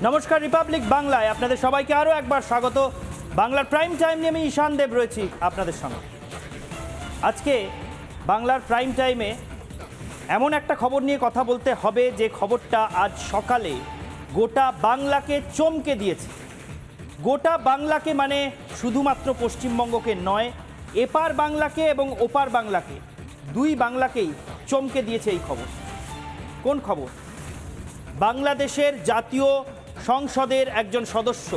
নমস্কার, রিপাবলিক বাংলায় আপনাদের সবাইকে আরও একবার স্বাগত। বাংলার প্রাইম টাইম নিয়ে আমি ঈশান দেব রয়েছি আপনাদের সঙ্গে। আজকে বাংলার প্রাইম টাইমে এমন একটা খবর নিয়ে কথা বলতে হবে যে খবরটা আজ সকালে গোটা বাংলাকে চমকে দিয়েছে। গোটা বাংলাকে মানে শুধুমাত্র পশ্চিমবঙ্গকে নয়, এপার বাংলাকে এবং ওপার বাংলাকে, দুই বাংলাকেই চমকে দিয়েছে এই খবর। কোন খবর? বাংলাদেশের জাতীয় সংসদের একজন সদস্য,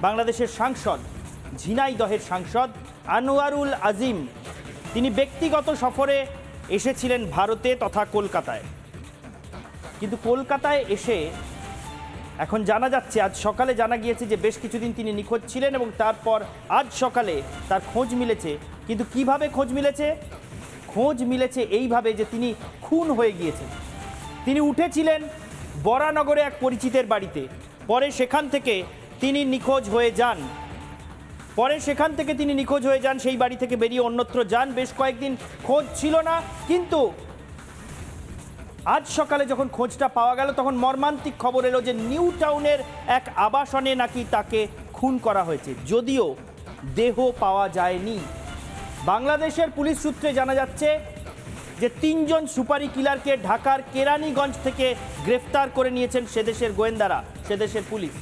বাংলাদেশের সাংসদ, ঝিনাইদহের সাংসদ আনোয়ারুল আজিম, তিনি ব্যক্তিগত সফরে এসেছিলেন ভারতে তথা কলকাতায়। কিন্তু কলকাতায় এসে এখন জানা যাচ্ছে, আজ সকালে জানা গিয়েছে যে বেশ কিছুদিন তিনি নিখোঁজ ছিলেন এবং তারপর আজ সকালে তার খোঁজ মিলেছে। কিন্তু কিভাবে খোঁজ মিলেছে? খোঁজ মিলেছে এইভাবে যে তিনি খুন হয়ে গিয়েছেন। তিনি উঠেছিলেন বরানগরে এক পরিচিতের বাড়িতে, পরে সেখান থেকে তিনি নিখোঁজ হয়ে যান। সেই বাড়ি থেকে বেরিয়ে অন্যত্র যান। বেশ কয়েকদিন খোঁজ ছিল না, কিন্তু আজ সকালে যখন খোঁজটা পাওয়া গেল তখন মর্মান্তিক খবর এলো যে নিউ টাউনের এক আবাসনে নাকি তাকে খুন করা হয়েছে, যদিও দেহ পাওয়া যায়নি। বাংলাদেশের পুলিশ সূত্রে জানা যাচ্ছে যে 3 জন সুপারি কিলারকে ঢাকার কেরানীগঞ্জ থেকে গ্রেফতার করে নিয়েছেন সেদেশের গোয়েন্দারা, সেদেশের পুলিশ।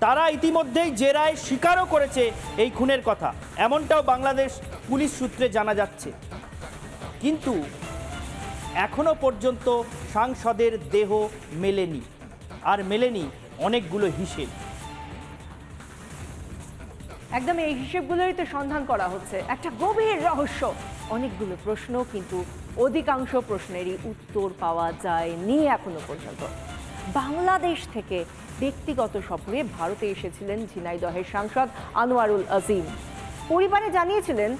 তারা ইতিমধ্যেই জেরায় স্বীকারও করেছে এই খুনের কথা, এমনটাও বাংলাদেশ পুলিশ সূত্রে জানা যাচ্ছে। কিন্তু এখনো পর্যন্ত সাংসদের দেহ মেলেনি, আর মেলেনি অনেকগুলো হিসেব। একদম এই হিসেবগুলোরই তো সন্ধান করা হচ্ছে। একটা গভীর রহস্য, অনেকগুলো প্রশ্ন, কিন্তু অধিকাংশ প্রশ্নেরই উত্তর পাওয়া যায়নি এখনো পর্যন্ত। বাংলাদেশ থেকে ব্যক্তিগত সফরে ভারতে এসেছিলেন ঝিনাইদহের সাংসদ আনোয়ারুল আজিম। পরিবারে জানিয়েছিলেন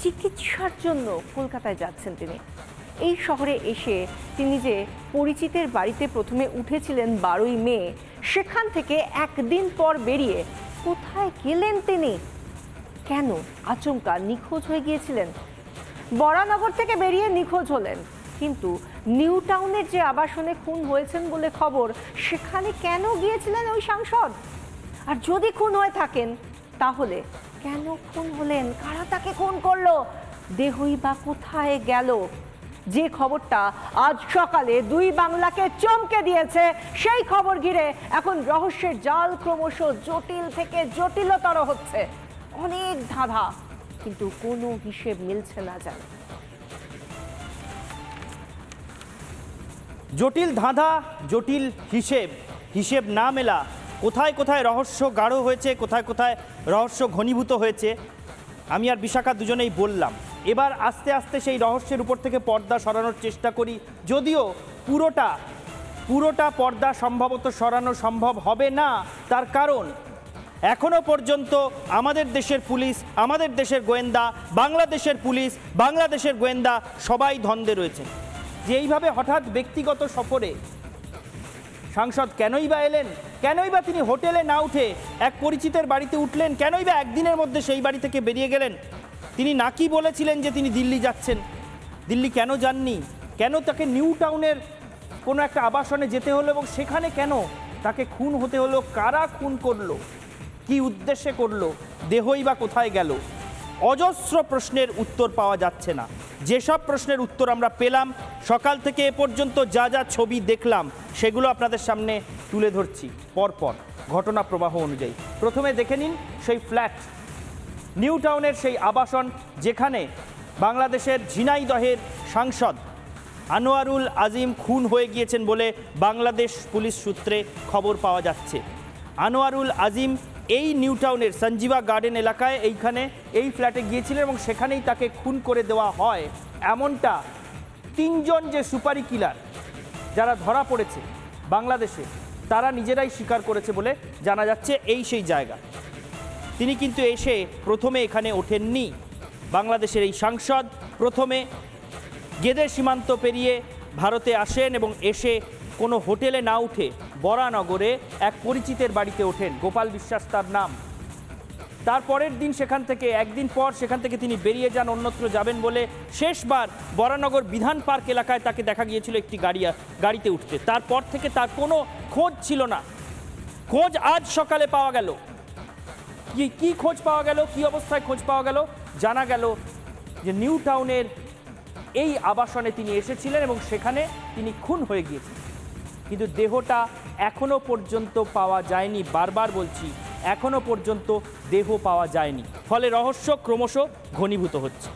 চিকিৎসার জন্য কলকাতায় যাচ্ছেন তিনি। এই শহরে এসে তিনি যে পরিচিতের বাড়িতে প্রথমে উঠেছিলেন 12ই মে, সেখান থেকে একদিন পর বেরিয়ে কোথায় গেলেন তিনি? কেন আচমকা নিখোঁজ হয়ে গিয়েছিলেন? বরানগর থেকে বেরিয়ে নিখোঁজ হলেন, কিন্তু নিউ টাউনের যে আবাসনে খুন হয়েছেন বলে খবর, সেখানে কেন গিয়েছিলেন ওই সাংসদ? আর যদি খুন হয়ে থাকেন তাহলে কেন খুন হলেন? কারা তাকে খুন করলো? দেহই বা কোথায় গেল? যে খবরটা আজ সকালে দুই বাংলাকে চমকে দিয়েছে, সেই খবর ঘিরে এখন রহস্যের জাল ক্রমশ জটিল থেকে জটিলতর হচ্ছে। অনেক ধাঁধা, কিন্তু কোনো হিসেব মিলছে না। যেন জটিল ধাঁধা, জটিল হিসেব না মেলা, কোথায় কোথায় রহস্য গাঢ় হয়েছে, কোথায় কোথায় রহস্য ঘনীভূত হয়েছে, আমি আর বিশাখা দুজনেই বললাম। এবার আস্তে আস্তে সেই রহস্যের উপর থেকে পর্দা সরানোর চেষ্টা করি, যদিও পুরোটা পর্দা সম্ভবত সরানো সম্ভব হবে না। তার কারণ এখনো পর্যন্ত আমাদের দেশের পুলিশ, আমাদের দেশের গোয়েন্দা, বাংলাদেশের পুলিশ, বাংলাদেশের গোয়েন্দা সবাই ধন্দে রয়েছে যে এইভাবে হঠাৎ ব্যক্তিগত সফরে সাংসদ কেনই বা এলেন, কেনই বা তিনি হোটেলে না উঠে এক পরিচিতের বাড়িতে উঠলেন, কেনই বা একদিনের মধ্যে সেই বাড়ি থেকে বেরিয়ে গেলেন। তিনি নাকি বলেছিলেন যে তিনি দিল্লি যাচ্ছেন, দিল্লি কেন যাননি, কেন তাকে নিউ টাউনের কোনো একটা আবাসনে যেতে হলো এবং সেখানে কেন তাকে খুন হতে হলো, কারা খুন করলো, কি উদ্দেশ্যে করলো, দেহই বা কোথায় গেল? অজস্র প্রশ্নের উত্তর পাওয়া যাচ্ছে না। যেসব প্রশ্নের উত্তর আমরা পেলাম, সকাল থেকে এ পর্যন্ত যা যা ছবি দেখলাম সেগুলো আপনাদের সামনে তুলে ধরছি পরপর ঘটনা প্রবাহ অনুযায়ী। প্রথমে দেখে নিন সেই ফ্ল্যাট, নিউ টাউনের সেই আবাসন যেখানে বাংলাদেশের ঝিনাইদহের সাংসদ আনোয়ারুল আজিম খুন হয়ে গিয়েছেন বলে বাংলাদেশ পুলিশ সূত্রে খবর পাওয়া যাচ্ছে। আনোয়ারুল আজিম এই নিউ টাউনের সঞ্জীবা গার্ডেন এলাকায় এই ফ্ল্যাটে গিয়েছিলেন এবং সেখানেই তাকে খুন করে দেওয়া হয়। এমনটা 3 জন যে সুপারি কিলার যারা ধরা পড়েছে বাংলাদেশে, তারা নিজেরাই স্বীকার করেছে বলে জানা যাচ্ছে। এই সেই জায়গা। তিনি কিন্তু এসে প্রথমে এখানে ওঠেননি। বাংলাদেশের এই সাংসদ প্রথমে গেদে সীমান্ত পেরিয়ে ভারতে আসেন এবং এসে কোনো হোটেলে না উঠে বরানগরে এক পরিচিতের বাড়িতে ওঠেন, গোপাল বিশ্বাস তার নাম। তারপরের দিন একদিন পর সেখান থেকে তিনি বেরিয়ে যান অন্যত্র যাবেন বলে। শেষবার বরানগর বিধান পার্ক এলাকায় তাকে দেখা গিয়েছিল একটি গাড়িতে উঠতে। তারপর থেকে তার কোনো খোঁজ ছিল না। খোঁজ আজ সকালে পাওয়া গেল। কি খোঁজ পাওয়া গেল, কি অবস্থায় খোঁজ পাওয়া গেল? জানা গেল যে নিউ টাউনের এই আবাসনে তিনি এসেছিলেন এবং সেখানে তিনি খুন হয়ে গিয়েছেন, কিন্তু দেহটা এখনো পর্যন্ত পাওয়া যায়নি। বারবার বলছি, এখনো পর্যন্ত দেহ পাওয়া যায়নি, ফলে রহস্য ক্রমশ ঘনীভূত হচ্ছে।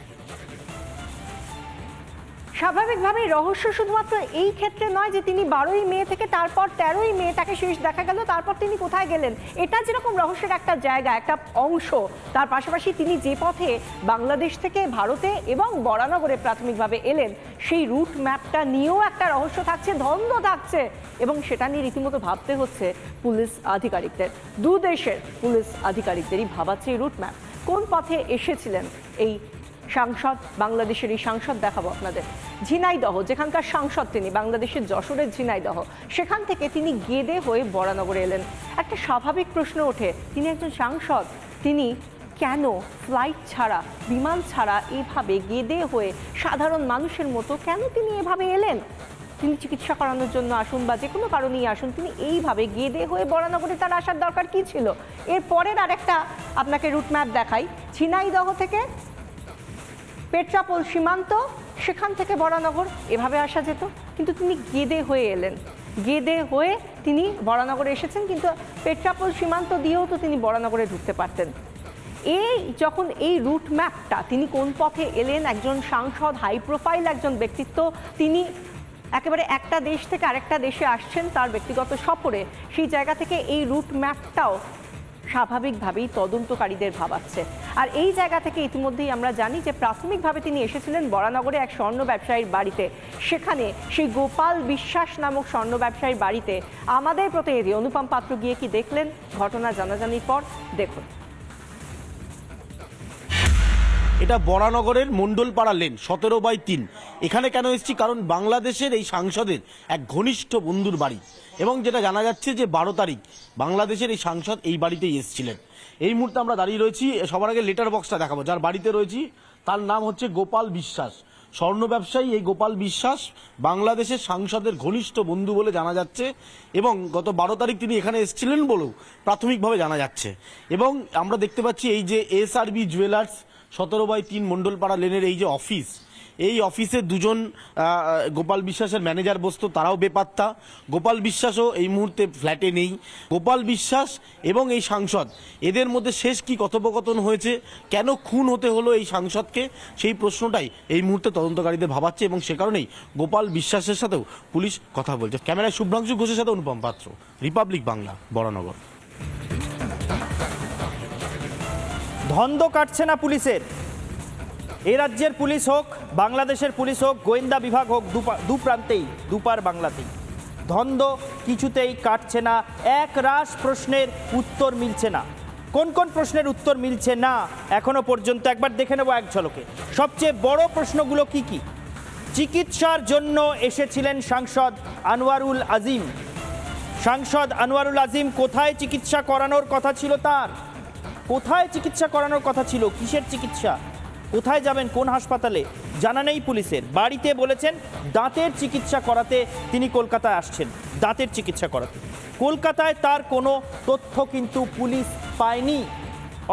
স্বাভাবিকভাবেই রহস্য শুধুমাত্র এই ক্ষেত্রে নয় যে তিনি 12ই মে থেকে তারপর 13ই মে তাকে শেষ দেখা গেল, তারপর তিনি কোথায় গেলেন, এটা যেরকম রহস্যের একটা জায়গা, একটা অংশ, তার পাশাপাশি তিনি যে পথে বাংলাদেশ থেকে ভারতে এবং বরানগরে প্রাথমিকভাবে এলেন সেই রুট ম্যাপটা নিয়েও একটা রহস্য থাকছে, দ্বন্দ্ব থাকছে, এবং সেটা নিয়ে রীতিমতো ভাবতে হচ্ছে পুলিশ আধিকারিকদের। দু দেশের পুলিশ আধিকারিকদেরই ভাবাচ্ছে এই রুট ম্যাপ। কোন পথে এসেছিলেন এই সাংসদ, বাংলাদেশের এই সাংসদ দেখাবো আপনাদের। ঝিনাইদহ, যেখানকার সাংসদ তিনি, বাংলাদেশের যশোরের ঝিনাইদহ, সেখান থেকে তিনি গেদে হয়ে বরানগরে এলেন। একটা স্বাভাবিক প্রশ্ন ওঠে, তিনি একজন সাংসদ, তিনি কেন ফ্লাইট ছাড়া, বিমান ছাড়া এভাবে গেদে হয়ে সাধারণ মানুষের মতো কেন তিনি এভাবে এলেন? তিনি চিকিৎসা করানোর জন্য আসুন বা যে কোনো কারণেই আসুন, তিনি এইভাবে গেদে হয়ে বরানগরে তার আসার দরকার কি ছিল? এরপরের আরেকটা আপনাকে রুট ম্যাপ দেখাই। ঝিনাইদহ থেকে পেট্রাপোল সীমান্ত, সেখান থেকে বরানগর এভাবে আসা যেত, কিন্তু তিনি গেদে হয়ে এলেন। গেদে হয়ে তিনি বরানগরে এসেছেন, কিন্তু পেট্রাপোল সীমান্ত দিয়েও তো তিনি বরানগরে ঢুকতে পারতেন। এই যখন এই রুট ম্যাপটা, তিনি কোন পথে এলেন, একজন সাংসদ, হাই প্রোফাইল একজন ব্যক্তিত্ব, তিনি একেবারে একটা দেশ থেকে আরেকটা দেশে আসছেন তার ব্যক্তিগত সফরে, সেই জায়গা থেকে এই রুট ম্যাপটাও স্বাভাবিকভাবেই তদন্তকারীদের ভাবাচ্ছে। আর এই জায়গা থেকে ইতিমধ্যেই আমরা জানি যে প্রাথমিকভাবে তিনি এসেছিলেন বরানগরে এক স্বর্ণ ব্যবসায়ীর বাড়িতে। সেখানে সেই গোপাল বিশ্বাস নামক স্বর্ণ ব্যবসায়ীর বাড়িতে আমাদের প্রতিনিধি অনুপম পাত্র গিয়ে কি দেখলেন ঘটনা জানাজানির পর, দেখুন। এটা বরানগরের মণ্ডলপাড়া লেন 17/3। এখানে কেন এসেছি, কারণ বাংলাদেশের এই সাংসদের এক ঘনিষ্ঠ বন্ধুর বাড়ি, এবং যেটা জানা যাচ্ছে যে 12 তারিখ বাংলাদেশের এই সাংসদ এই বাড়িতেই এসেছিলেন। এই মুহূর্তে আমরা দাঁড়িয়ে রয়েছি, সবার আগে লেটার বক্সটা দেখাবো, যার বাড়িতে রয়েছি তার নাম হচ্ছে গোপাল বিশ্বাস, স্বর্ণ ব্যবসায়ী। এই গোপাল বিশ্বাস বাংলাদেশের সাংসদের ঘনিষ্ঠ বন্ধু বলে জানা যাচ্ছে, এবং গত 12 তারিখ তিনি এখানে এসেছিলেন বলেও প্রাথমিকভাবে জানা যাচ্ছে। এবং আমরা দেখতে পাচ্ছি এই যে SRB জুয়েলার্স 17/3 মণ্ডলপাড়া লেনের এই যে অফিস, এই অফিসে দুজন গোপাল বিশ্বাসের ম্যানেজার বসতো, তারাও বেপাত্তা। গোপাল বিশ্বাসও এই মুহূর্তে ফ্ল্যাটে নেই। গোপাল বিশ্বাস এবং এই সাংসদ, এদের মধ্যে শেষ কি কথোপকথন হয়েছে, কেন খুন হতে হলো এই সাংসদকে, সেই প্রশ্নটাই এই মুহূর্তে তদন্তকারীদের ভাবাচ্ছে, এবং সে কারণেই গোপাল বিশ্বাসের সাথেও পুলিশ কথা বলছে। ক্যামেরায় শুভ্রাংশু ঘোষের সাথে অনুপম পাত্র, রিপাবলিক বাংলা, বরানগর। ধন্দ কাটছে না পুলিশের। এ রাজ্যের পুলিশ হোক, বাংলাদেশের পুলিশ হোক, গোয়েন্দা বিভাগ হোক, দুপ্রান্তেই, দুপার বাংলাতেই ধন্দ কিছুতেই কাটছে না। এক রাশ প্রশ্নের উত্তর মিলছে না। কোন কোন প্রশ্নের উত্তর মিলছে না এখনো পর্যন্ত একবার দেখে নেব এক ঝলকে। সবচেয়ে বড় প্রশ্নগুলো কি কি? চিকিৎসার জন্য এসেছিলেন সাংসদ আনোয়ারুল আজিম। সাংসদ আনোয়ারুল আজিম কোথায় চিকিৎসা করানোর কথা ছিল তার? কোথায় চিকিৎসা করানোর কথা ছিল? কিসের চিকিৎসা? কোথায় যাবেন, কোন হাসপাতালে জানা নেই পুলিশের। বাড়িতে বলেছেন দাঁতের চিকিৎসা করাতে তিনি কলকাতায় আসছেন, দাঁতের চিকিৎসা করাতে। কলকাতায় তার কোনো তথ্য কিন্তু পুলিশ পায়নি।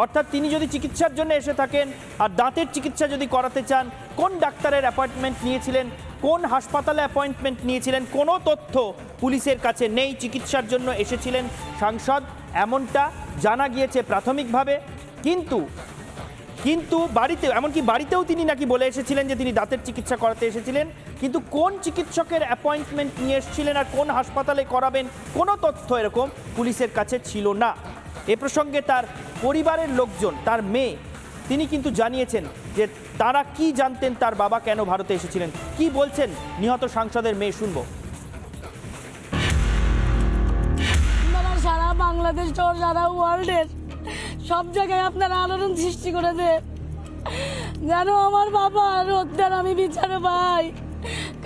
অর্থাৎ তিনি যদি চিকিৎসার জন্য এসে থাকেন আর দাঁতের চিকিৎসা যদি করাতে চান, কোন ডাক্তারের অ্যাপয়েন্টমেন্ট নিয়েছিলেন, কোন হাসপাতালে অ্যাপয়েন্টমেন্ট নিয়েছিলেন, কোনো তথ্য পুলিশের কাছে নেই। চিকিৎসার জন্য এসেছিলেন সাংসদ, এমনটা জানা গিয়েছে প্রাথমিকভাবে। কিন্তু বাড়িতে, এমনকি বাড়িতেও তিনি নাকি বলে এসেছিলেন যে তিনি দাঁতের চিকিৎসা করাতে এসেছিলেন, কিন্তু কোন চিকিৎসকের অ্যাপয়েন্টমেন্ট নিয়ে এসেছিলেন আর কোন হাসপাতালে করাবেন, কোনো তথ্য এরকম পুলিশের কাছে ছিল না। এ প্রসঙ্গে তার পরিবারের লোকজন, তার মেয়ে, তিনি কিন্তু জানিয়েছেন যে তারা কি জানতেন তার বাবা কেন ভারতে এসেছিলেন। কি বলছেন নিহত সাংসদের মেয়ে, শুনবো। সারা বাংলাদেশ, সারা ওয়ার্ল্ডের সব জায়গায় আপনারা আলোড়ন সৃষ্টি করে দেন, যেন আমার বাবার হত্যার আমি বিচার পাই।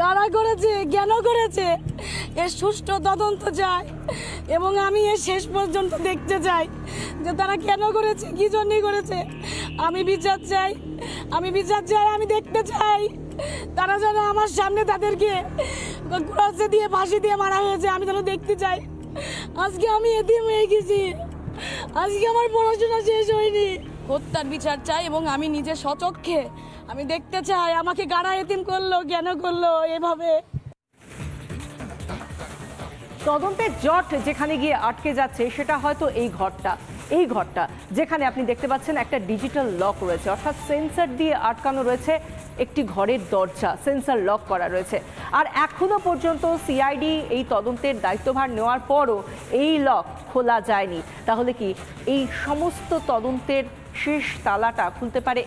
কারা করেছে, কেন করেছে, এর সুষ্ঠু তদন্ত চাই, এবং আমি এর শেষ পর্যন্ত দেখতে চাই যে তারা কেন করেছে, কি জন্যই করেছে। আমি বিচার চাই, আমি বিচার চাই, আমি দেখতে চাই তারা যেন আমার সামনে, তাদেরকে ক্রসে দিয়ে, ফাঁসি দিয়ে মারা হয়েছে, আমি যেন দেখতে চাই। আজকে আমি এতিম হয়ে গেছি, আজকে আমার পড়াশোনা শেষ হয়নি। হত্যার বিচার চাই এবং আমি নিজে সচক্ষে আমি দেখতে চাই আমাকে কারা এতিম করলো, কেন করলো এভাবে। তদন্তের জট যেখানে গিয়ে আটকে যাচ্ছে সেটা হয়তো এই ঘরটা যেখানে আপনি দেখতে পাচ্ছেন একটা ডিজিটাল লক রয়েছে, অর্থাৎ সেন্সর দিয়ে আটকানো রয়েছে একটি ঘরের দরজা, সেন্সর লক করা রয়েছে। আর এখনো পর্যন্ত সিআইডি এই তদন্তের দায়িত্বভার নেওয়ার পরও এই লক খোলা যায়নি। তাহলে কি এই সমস্ত তদন্তের শেষ তালাটা খুলতে পারে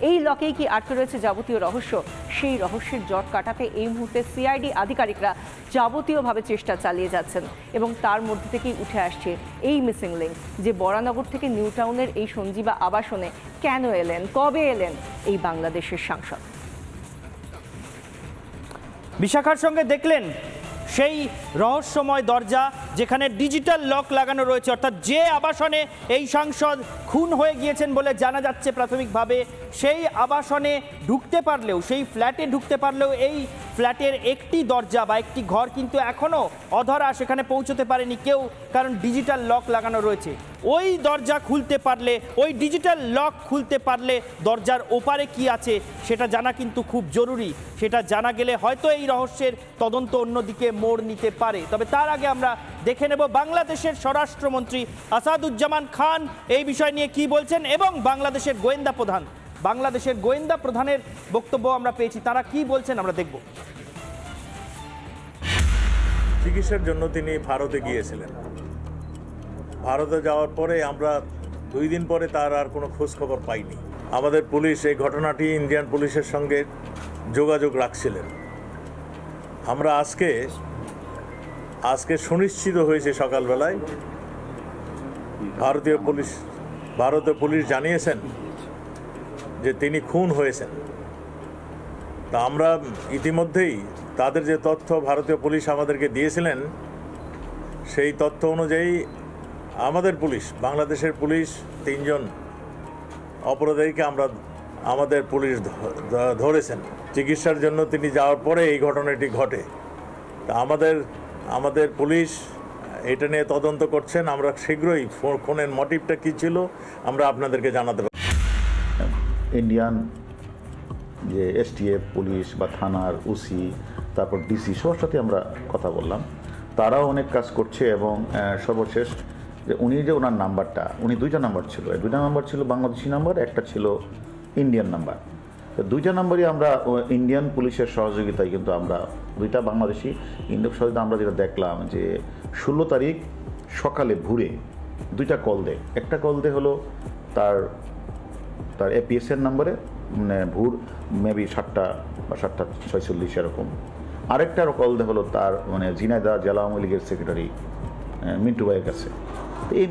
এই লকেই কি আটকে রয়েছে যাবতীয় রহস্য? সেই রহস্যের জট কাটাতে এই মুহূর্তে সিআইডি আধিকারিকরা যাবতীয়ভাবে চেষ্টা চালিয়ে যাচ্ছেন এবং তার মধ্যে থেকেই উঠে আসছে এই মিসিং লিঙ্ক, যে বরানগর থেকে নিউ টাউনের এই সঞ্জীবা আবাসনে কেন এলেন, কবে এলেন এই বাংলাদেশের সাংসদ। বিশাখার সঙ্গে দেখলেন সেই রহস্যময় দরজা যেখানে ডিজিটাল লক লাগানো রয়েছে, অর্থাৎ যে আবাসনে এই সাংসদ খুন হয়ে গিয়েছেন বলে জানা যাচ্ছে প্রাথমিকভাবে, সেই আবাসনে ঢুকতে পারলেও, সেই ফ্ল্যাটে ঢুকতে পারলেও এই ফ্ল্যাটের একটি দরজা বা একটি ঘর কিন্তু এখনও অধরা, সেখানে পৌঁছতে পারেনি কেউ, কারণ ডিজিটাল লক লাগানো রয়েছে। ওই দরজা খুলতে পারলে, ওই ডিজিটাল লক খুলতে পারলে দরজার ওপারে কি আছে সেটা জানা কিন্তু খুব জরুরি। সেটা জানা গেলে হয়তো এই রহস্যের তদন্ত অন্যদিকে মোড় নিতে পারে। তবে তার আগে আমরা দেখে নেব বাংলাদেশের স্বরাষ্ট্রমন্ত্রী আসাদুজ্জামান খান এই বিষয় নিয়ে কি বলছেন, এবং বাংলাদেশের গোয়েন্দা প্রধানের বক্তব্য আমরা পেয়েছি, তারা কি বলছেন আমরা দেখব। চিকিৎসার জন্য তিনি ভারতে গিয়েছিলেন। ভারতে যাওয়ার পরে আমরা 2 দিন পরে তার আর কোনো খোঁজ খবর পাইনি। আমাদের পুলিশ এই ঘটনাটি ইন্ডিয়ান পুলিশের সঙ্গে যোগাযোগ রাখছিলেন। আমরা আজকে সুনিশ্চিত হয়েছে সকালবেলায় ভারতীয় পুলিশ জানিয়েছেন যে তিনি খুন হয়েছেন। তা আমরা ইতিমধ্যেই তাদের যে তথ্য ভারতীয় পুলিশ আমাদেরকে দিয়েছিলেন, সেই তথ্য অনুযায়ী বাংলাদেশের পুলিশ 3 জন অপরাধীকে আমাদের পুলিশ ধরেছেন। চিকিৎসার জন্য তিনি যাওয়ার পরে এই ঘটনাটি ঘটে। তা আমাদের পুলিশ এটা নিয়ে তদন্ত করছেন। আমরা শীঘ্রই খুনের মোটিভটা কী ছিল আমরা আপনাদেরকে জানাতে পারব। ইন্ডিয়ান যে এসটিএফ পুলিশ বা থানার ওসি, তারপর ডিসি, সবার সাথে আমরা কথা বললাম। তারাও অনেক কাজ করছে এবং সর্বশেষ যে ওনার নাম্বারটা, 2টা নাম্বার ছিল, 2টা নাম্বার ছিল বাংলাদেশি নাম্বার, একটা ছিল ইন্ডিয়ান নাম্বার। তো 2টা নাম্বারই আমরা ইন্ডিয়ান পুলিশের সহযোগিতায় কিন্তু আমরা 2টা বাংলাদেশি ইন্ডিয়ান সহযোগিতা আমরা যেটা দেখলাম যে 16 তারিখ সকালে ভোরে 2টা কল দেয়। একটা কল দেয় হলো তার এপিএসের নাম্বারে, মানে ভোর মেবি 7টা বা 7:46 এরকম। আরেকটার কল দেয় হলো তার মানে ঝিনাইদহ জেলা আওয়ামী লীগের সেক্রেটারি মিন্টু ভাইয়ের কাছে। এই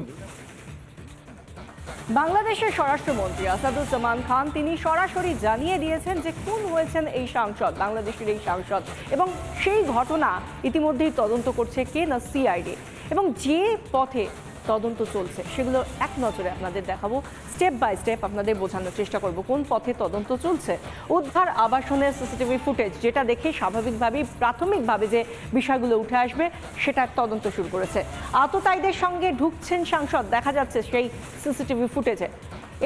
বাংলাদেশের স্বরাষ্ট্রমন্ত্রী আসাদুজ্জামান খান তিনি সরাসরি জানিয়ে দিয়েছেন যে খুন হয়েছেন এই সাংসদ, বাংলাদেশের এই সাংসদ, এবং সেই ঘটনা ইতিমধ্যেই তদন্ত করছে কে না সিআইডি। এবং যে পথে তদন্ত চলছে সেগুলো এক নজরে আপনাদের দেখাবো, স্টেপ বাই স্টেপ আপনাদের বোঝানোর চেষ্টা করব কোন পথে তদন্ত চলছে। উদ্ধার আবাসনের সিসিটিভি ফুটেজ যেটা দেখে স্বাভাবিকভাবেই প্রাথমিকভাবে যে বিষয়গুলো উঠে আসবে সেটার তদন্ত শুরু করেছে। আততায়ীদের সঙ্গে ঢুকছেন সাংসদ দেখা যাচ্ছে সেই সিসিটিভি ফুটেজে।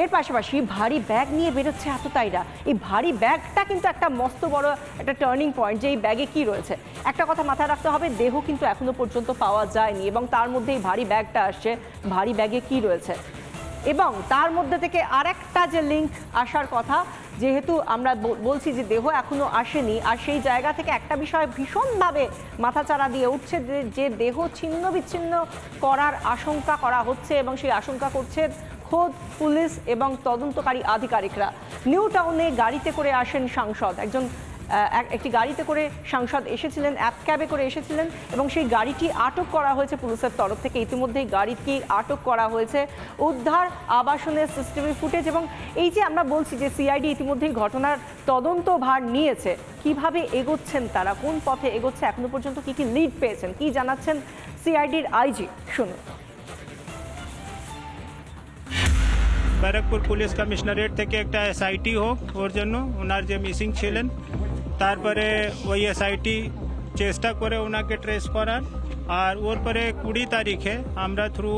এর পাশাপাশি ভারী ব্যাগ নিয়ে বেরোচ্ছে আততায়ীরা। এই ভারী ব্যাগটা কিন্তু একটা মস্ত বড় একটা টার্নিং পয়েন্ট, যে এই ব্যাগে কি রয়েছে। একটা কথা মাথায় রাখতে হবে, দেহ কিন্তু এখনো পর্যন্ত পাওয়া যায়নি এবং তার মধ্যে এই ভারী ব্যাগটা আসছে, ভারী ব্যাগে কি রয়েছে। এবং তার মধ্যে থেকে আরেকটা যে লিঙ্ক আসার কথা, যেহেতু আমরা বলছি যে দেহ এখনো আসেনি, আর সেই জায়গা থেকে একটা বিষয় ভীষণভাবে মাথাচাড়া দিয়ে উঠছে যে দেহ ছিন্ন বিচ্ছিন্ন করার আশঙ্কা করা হচ্ছে, এবং সেই আশঙ্কা করছে খোদ পুলিশ এবং তদন্তকারী আধিকারিকরা। নিউ টাউনে গাড়িতে করে আসেন সাংসদ, একটি গাড়িতে করে সাংসদ এসেছিলেন, অ্যাপ ক্যাবে করে এসেছিলেন, এবং সেই গাড়িটি আটক করা হয়েছে পুলিশের তরফ থেকে। ইতিমধ্যেই গাড়িটি আটক করা হয়েছে। উদ্ধার আবাসনের সিসিটিভি ফুটেজ, এবং এই যে আমরা বলছি যে সিআইডি ইতিমধ্যেই ঘটনার তদন্ত ভার নিয়েছে, কিভাবে এগোচ্ছেন তারা, কোন পথে এগোচ্ছে, এখনো পর্যন্ত কি কি লিড পেয়েছেন, কি জানাচ্ছেন সিআইডির আইজি, শুনুন। ব্যারাকপুর পুলিশ কমিশনারেট থেকে একটা এসআইটি হোক ওর জন্য, ওনার যে মিসিং ছিলেন, তারপরে ওই এসআইটি চেষ্টা করে ওনাকে ট্রেস করার, আর ওর পরে 20 তারিখে আমরা through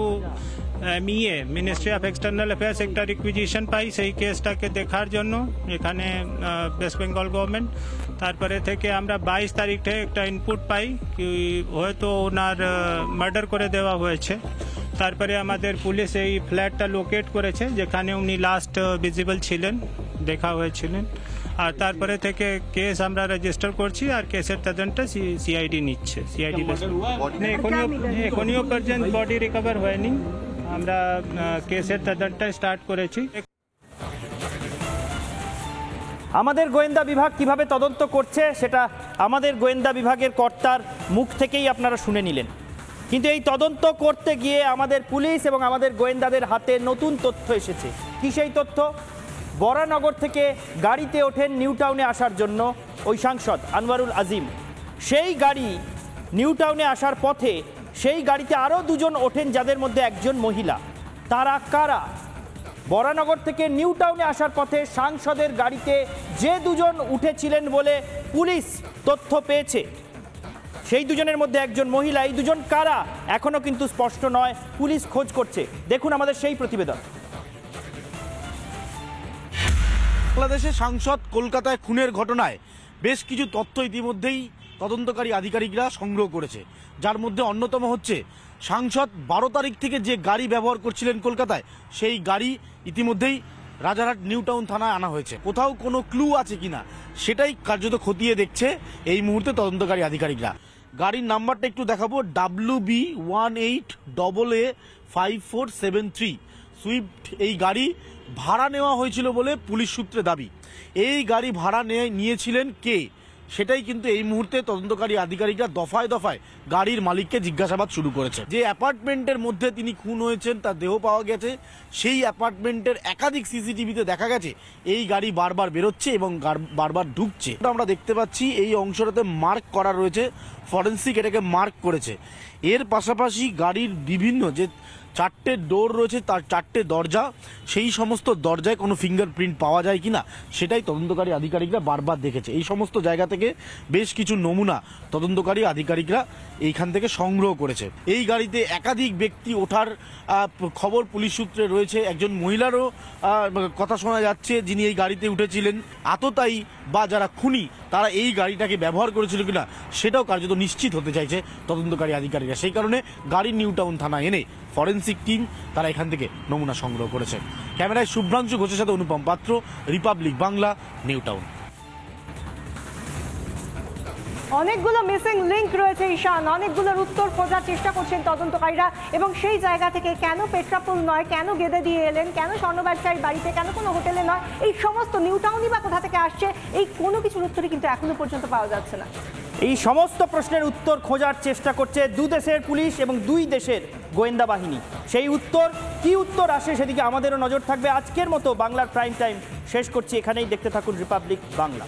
Mie ministry of external affairs একটা রিকুইজিশন পাই সেই কেসটাকে দেখার জন্য এখানে ওয়েস্ট বেঙ্গল গভর্নমেন্ট। তারপরে থেকে আমরা 22 তারিখে একটা ইনপুট পাই কি হয়তো ওনার মার্ডার করে দেওয়া হয়েছে। তারপরে আমাদের পুলিশ এই ফ্ল্যাটটা লোকেট করেছে যেখানে উনি লাস্ট ভিজিবল ছিলেন, দেখা হয়েছিলেন। আর তারপরে থেকে কেস আমরা রেজিস্টার করছি আর কেসের তদন্ত সিআইডি নিচ্ছে। সিআইডি এখনও পর্যন্ত বডি রিকভার হয়নি, আমরা কেসের তদন্ত স্টার্ট করেছি। আমাদের গোয়েন্দা বিভাগ কিভাবে তদন্ত করছে সেটা আমাদের গোয়েন্দা বিভাগের কর্তার মুখ থেকেই আপনারা শুনে নিলেন। কিন্তু এই তদন্ত করতে গিয়ে আমাদের পুলিশ এবং আমাদের গোয়েন্দাদের হাতে নতুন তথ্য এসেছে। কি সেই তথ্য? বরানগর থেকে গাড়িতে ওঠেন নিউ টাউনে আসার জন্য ওই সাংসদ আনোয়ারুল আজিম। সেই গাড়ি নিউ টাউনে আসার পথে সেই গাড়িতে আরও দুজন ওঠেন, যাদের মধ্যে একজন মহিলা। তারা কারা? বরানগর থেকে নিউ টাউনে আসার পথে সাংসদের গাড়িতে যে দুজন উঠেছিলেন বলে পুলিশ তথ্য পেয়েছে, সেই দুজনের মধ্যে একজন মহিলা। এই দুজন কারা এখনো কিন্তু স্পষ্ট নয়, পুলিশ খোঁজ করছে। দেখুন আমাদের সেই প্রতিবেদন। বাংলাদেশের সাংসদ কলকাতায় খুনের ঘটনায় বেশ কিছু তথ্য ইতিমধ্যেই তদন্তকারী আধিকারিকরা সংগ্রহ করেছে, যার মধ্যে অন্যতম হচ্ছে সাংসদ 12 তারিখ থেকে যে গাড়ি ব্যবহার করছিলেন কলকাতায়, সেই গাড়ি ইতিমধ্যেই রাজারহাট নিউ টাউন থানায় আনা হয়েছে। কোথাও কোনো ক্লু আছে কিনা সেটাই কার্যত খতিয়ে দেখছে এই মুহূর্তে তদন্তকারী আধিকারিকরা। গাড়ির নাম্বারটা একটু দেখাবো, WB18AA5473 সুইফট। এই গাড়ি ভাড়া নেওয়া হয়েছিল বলে পুলিশ সূত্রে দাবি। এই গাড়ি ভাড়া নিয়েছিলেন কে সেটাই কিন্তু এই মুহূর্তে তদন্তকারী আধিকারিকরা দফায় দফায় গাড়ির মালিককে জিজ্ঞাসাবাদ শুরু করেছে। যে অ্যাপার্টমেন্টের মধ্যে তিনি খুন হয়েছেন তার দেহ পাওয়া গেছে, সেই অ্যাপার্টমেন্টের একাধিক সিসিটিভিতে দেখা গেছে এই গাড়ি বারবার বেরোচ্ছে এবং বারবার ঢুকছে। আমরা দেখতে পাচ্ছি এই অংশটাতে মার্ক করা রয়েছে, ফরেন্সিক এটাকে মার্ক করেছে। এর পাশাপাশি গাড়ির বিভিন্ন যে 4টে ডোর রয়েছে, তার 4টে দরজা, সেই সমস্ত দরজায় কোনো ফিঙ্গারপ্রিন্ট পাওয়া যায় কিনা সেটাই তদন্তকারী আধিকারিকরা বারবার দেখেছে। এই সমস্ত জায়গা থেকে বেশ কিছু নমুনা তদন্তকারী আধিকারিকরা এইখান থেকে সংগ্রহ করেছে। এই গাড়িতে একাধিক ব্যক্তি ওঠার খবর পুলিশ সূত্রে রয়েছে। একজন মহিলারও কথা শোনা যাচ্ছে যিনি এই গাড়িতে উঠেছিলেন। আততায়ী বা যারা খুনি তারা এই গাড়িটাকে ব্যবহার করেছিল কিনা সেটাও কার্যত নিশ্চিত হতে চাইছে তদন্তকারী আধিকারিকরা। সেই কারণে গাড়ি নিউ টাউন থানা এনে ফরেন্সিক টিম তারা এখান থেকে নমুনা সংগ্রহ করেছে। ক্যামেরায় শুভ্রাংশু ঘোষের সাথে অনুপম পাত্র, রিপাবলিক বাংলা, নিউ টাউন। অনেকগুলো মিসিং লিংক রয়েছে ঈশান, অনেকগুলোর উত্তর খোঁজার চেষ্টা করছেন তদন্তকারীরা। এবং সেই জায়গা থেকে কেন পেট্রাপোল নয়, কেন গেদে দিয়ে এলেন, কেন স্বর্ণ ব্যবসায়ীর বাড়িতে, কেন কোনো হোটেলে নয়, এই সমস্ত নিউ টাউনই বা কোথা থেকে আসছে, এই কোনো কিছুর উত্তরই কিন্তু এখনো পর্যন্ত পাওয়া যাচ্ছে না। এই সমস্ত প্রশ্নের উত্তর খোঁজার চেষ্টা করছে দু দেশের পুলিশ এবং দুই দেশের গোয়েন্দা বাহিনী। সেই উত্তর কি উত্তর আসে সেদিকে আমাদেরও নজর থাকবে। আজকের মতো বাংলার প্রাইম টাইম শেষ করছি এখানেই। দেখতে থাকুন রিপাবলিক বাংলা।